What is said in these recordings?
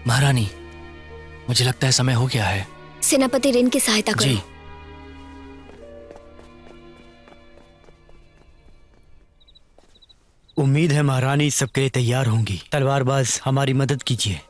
महारानी, मुझे लगता है समय हो गया है। सेनापति रिन की सहायता करो। जी। उम्मीद है महारानी सबके लिए तैयार होंगी। तलवारबाज, हमारी मदद कीजिए।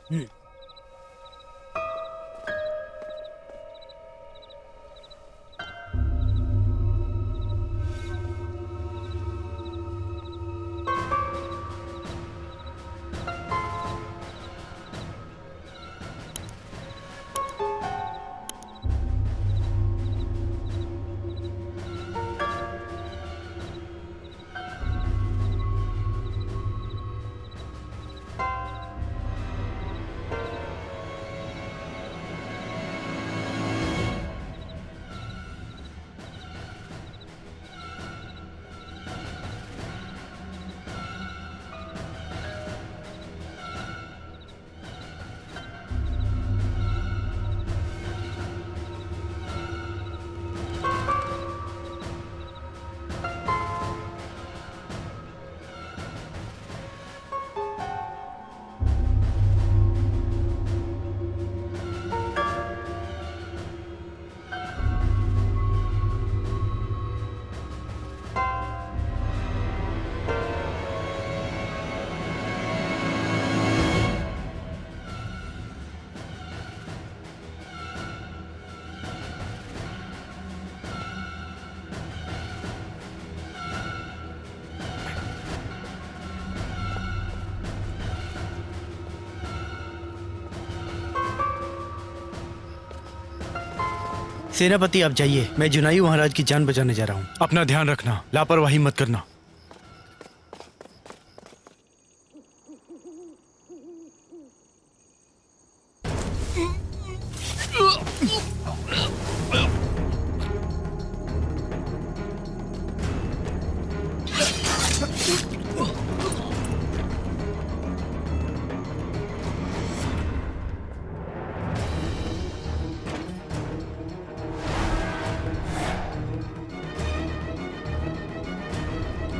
सेनापति आप जाइए, मैं जुनायू महाराज की जान बचाने जा रहा हूँ। अपना ध्यान रखना, लापरवाही मत करना।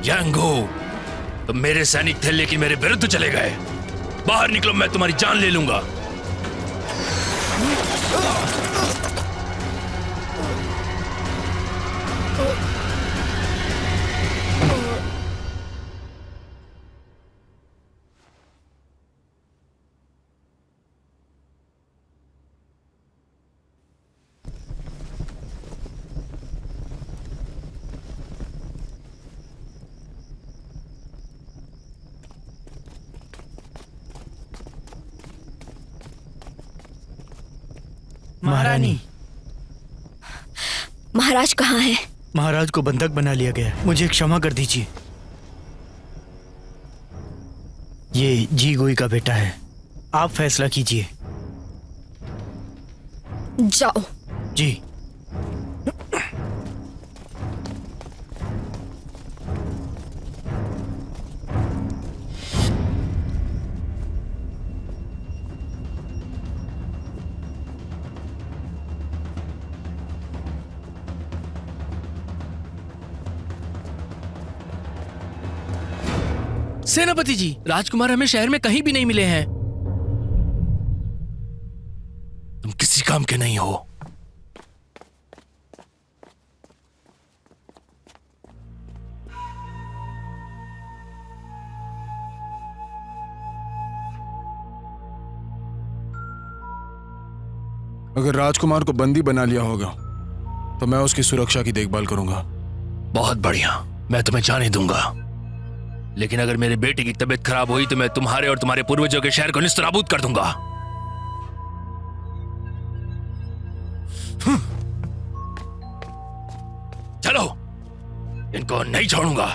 यांगो, तुम मेरे सैनिक थे लेकिन मेरे विरुद्ध चले गए। बाहर निकलो, मैं तुम्हारी जान ले लूंगा। महारानी, महाराज कहाँ हैं? महाराज को बंधक बना लिया गया है। मुझे क्षमा कर दीजिए। ये जी गोई का बेटा है, आप फैसला कीजिए। जाओ। जी। सेनापति जी, राजकुमार हमें शहर में कहीं भी नहीं मिले हैं। तुम किसी काम के नहीं हो। अगर राजकुमार को बंदी बना लिया होगा तो मैं उसकी सुरक्षा की देखभाल करूंगा। बहुत बढ़िया, मैं तुम्हें जाने दूंगा। लेकिन अगर मेरे बेटे की तबीयत खराब हुई तो मैं तुम्हारे और तुम्हारे पूर्वजों के शहर को निस्तनाबूद कर दूंगा। चलो, इनको नहीं छोड़ूंगा।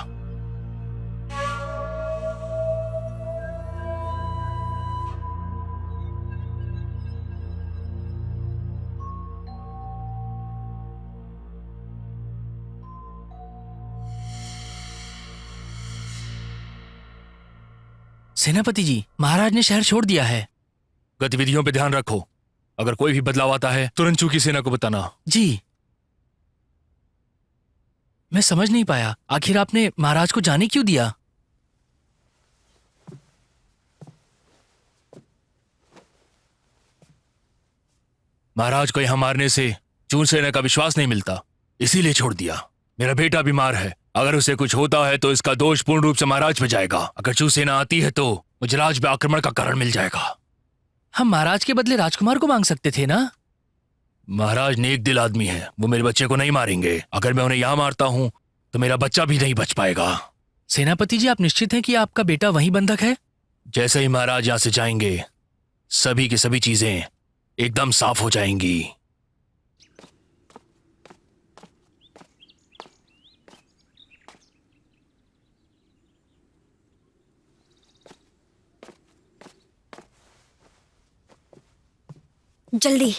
सेनापति जी, महाराज ने शहर छोड़ दिया है। गतिविधियों पे ध्यान रखो। अगर कोई भी बदलाव आता है तुरंत चूकी सेना को बताना। जी। मैं समझ नहीं पाया, आखिर आपने महाराज को जाने क्यों दिया? महाराज को यहाँ मारने से चूरसेना का विश्वास नहीं मिलता, इसीलिए छोड़ दिया। मेरा बेटा बीमार है, अगर उसे कुछ होता है तो इसका दोष पूर्ण रूप से महाराज पे जाएगा। अगर चूरसेना आती है तो मुझे राज पे आक्रमण का कारण मिल जाएगा। हम महाराज के बदले राजकुमार को मांग सकते थे ना। महाराज नेक दिल आदमी है, वो मेरे बच्चे को नहीं मारेंगे। अगर मैं उन्हें यहाँ मारता हूँ तो मेरा बच्चा भी नहीं बच पाएगा। सेनापति जी, आप निश्चित हैं कि आपका बेटा वहीं बंधक है? जैसे ही महाराज यहाँ से जाएंगे सभी की सभी चीजें एकदम साफ हो जाएंगी। जल्दी।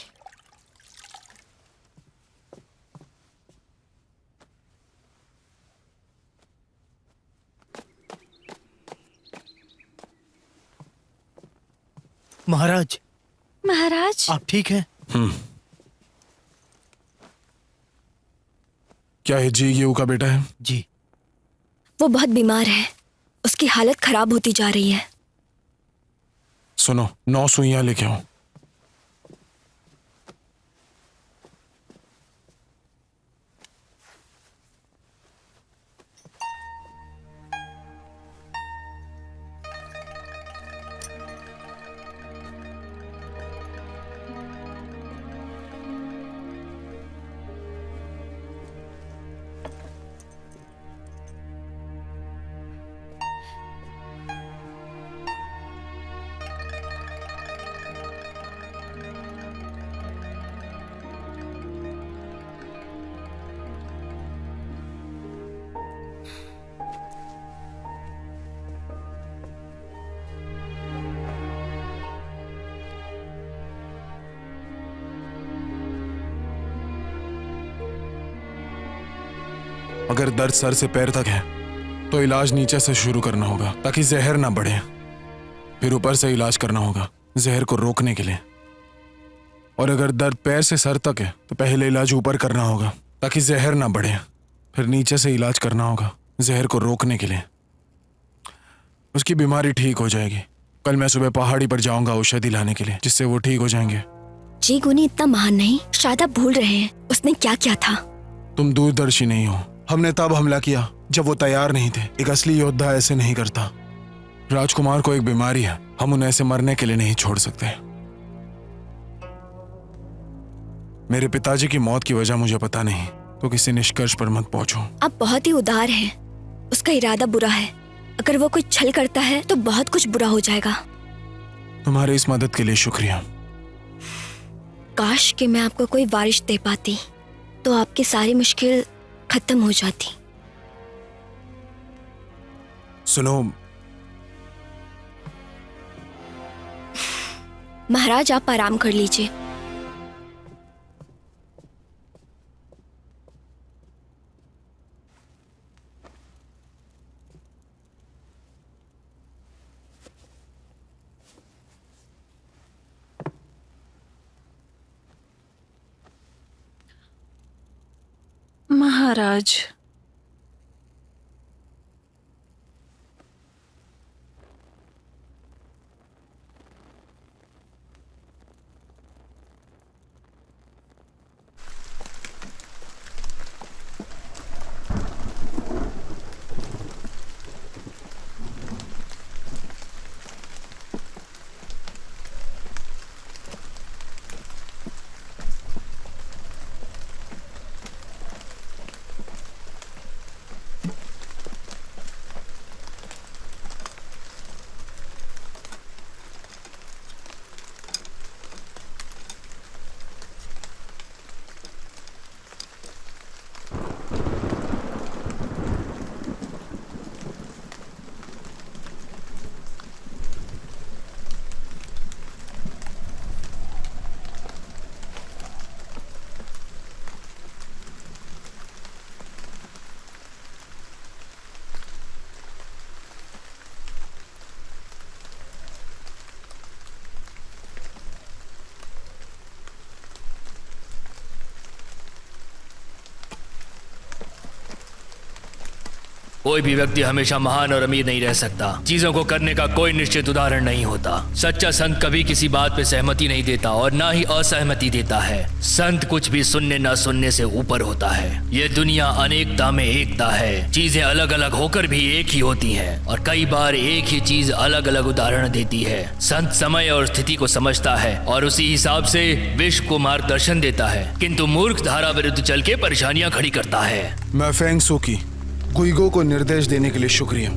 महाराज, महाराज, आप ठीक हैं? क्या ये जी गेऊ का बेटा है? जी। वो बहुत बीमार है, उसकी हालत खराब होती जा रही है। सुनो, 9 सुइयां लेके आओ। अगर दर्द सर से पैर तक है तो इलाज नीचे से शुरू करना होगा ताकि जहर ना बढ़े। फिर ऊपर से इलाज करना होगा जहर को रोकने के लिए। और अगर दर्द पैर से सर तक है तो पहले इलाज ऊपर करना होगा ताकि जहर ना बढ़े। फिर नीचे से इलाज करना होगा जहर को रोकने के लिए। उसकी बीमारी ठीक हो जाएगी। कल मैं सुबह पहाड़ी पर जाऊंगा औषधि लाने के लिए, जिससे वो ठीक हो जाएंगे। जी गुनी इतना महान नहीं, शायद आप भूल रहे हैं उसने क्या किया था। तुम दूरदर्शी नहीं हो। हमने तब हमला किया जब वो तैयार नहीं थे। एक असली योद्धा ऐसे नहीं करता। राजकुमार को एक बीमारी है, हम उन्हें ऐसे मरने के लिए नहीं छोड़ सकते। मेरे पिताजी की मौत की वजह मुझे पता नहीं, तो किसी निष्कर्ष पर मत पहुंचो। आप बहुत ही उदार हैं। उसका इरादा बुरा है। अगर वो कोई छल करता है तो बहुत कुछ बुरा हो जाएगा। तुम्हारी इस मदद के लिए शुक्रिया। काश कि मैं आपको कोई बारिश दे पाती तो आपकी सारी मुश्किल खत्म हो जाती। सुनो महाराज, आप आराम कर लीजिए। महाराज, कोई भी व्यक्ति हमेशा महान और अमीर नहीं रह सकता। चीजों को करने का कोई निश्चित उदाहरण नहीं होता। सच्चा संत कभी किसी बात पे सहमति नहीं देता और ना ही असहमति देता है। संत कुछ भी सुनने ना सुनने से ऊपर होता है। ये दुनिया अनेकता में एकता है। चीजें अलग अलग होकर भी एक ही होती हैं और कई बार एक ही चीज अलग अलग उदाहरण देती है। संत समय और स्थिति को समझता है और उसी हिसाब से विश्व को मार्गदर्शन देता है, किंतु मूर्ख धारा विरुद्ध चल के परेशानियां खड़ी करता है। मैं फेंग सू की गुइगो को निर्देश देने के लिए शुक्रिया।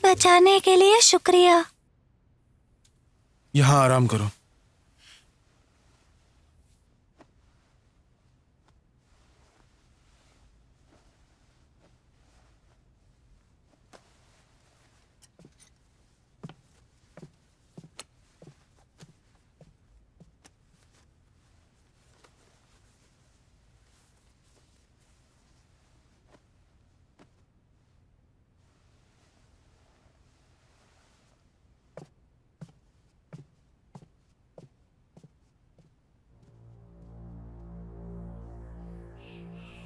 बचाने के लिए शुक्रिया। यहां आराम करो।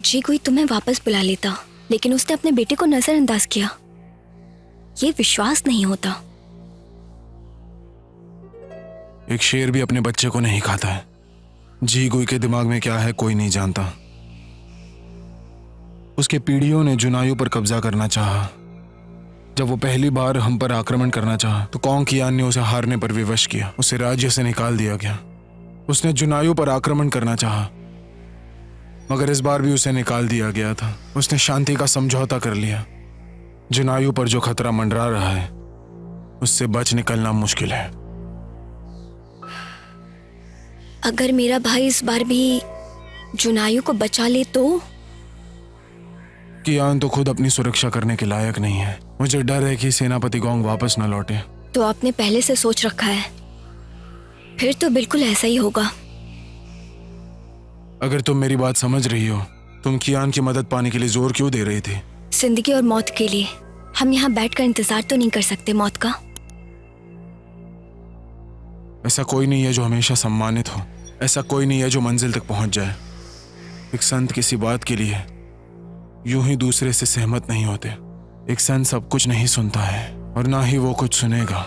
जी कोई तुम्हें वापस बुला लेता, लेकिन उसने अपने बेटे को नजरअंदाज किया। ये विश्वास नहीं होता। एक शेर भी अपने बच्चे को नहीं खाता है। जी गुई के दिमाग में क्या है कोई नहीं जानता। उसके पीढ़ियों ने जुनायू पर कब्जा करना चाहा। जब वो पहली बार हम पर आक्रमण करना चाहा तो कॉन्ग कियान ने उसे हारने पर विवश किया। उसे राज्य से निकाल दिया गया। उसने जुनायू पर आक्रमण करना चाहा, मगर इस बार भी उसे निकाल दिया गया था। उसने शांति का समझौता कर लिया। जुनायू पर जो खतरा मंडरा रहा है उससे बच निकलना मुश्किल है। अगर मेरा भाई इस बार भी जुनायू को बचा ले तो? कियान तो खुद अपनी सुरक्षा करने के लायक नहीं है। मुझे डर है कि सेनापति गोंग वापस न लौटे। तो आपने पहले से सोच रखा है? फिर तो बिल्कुल ऐसा ही होगा। अगर तुम मेरी बात समझ रही हो, तुम कियान की मदद पाने के लिए जोर क्यों दे रही थी? जिंदगी और मौत के लिए। हम यहाँ बैठकर इंतजार तो नहीं कर सकते मौत का। ऐसा कोई नहीं है जो हमेशा सम्मानित हो। ऐसा कोई नहीं है जो मंजिल तक पहुंच जाए। एक संत किसी बात के लिए यूं ही दूसरे से सहमत नहीं होते। एक संत सब कुछ नहीं सुनता है और ना ही वो कुछ सुनेगा।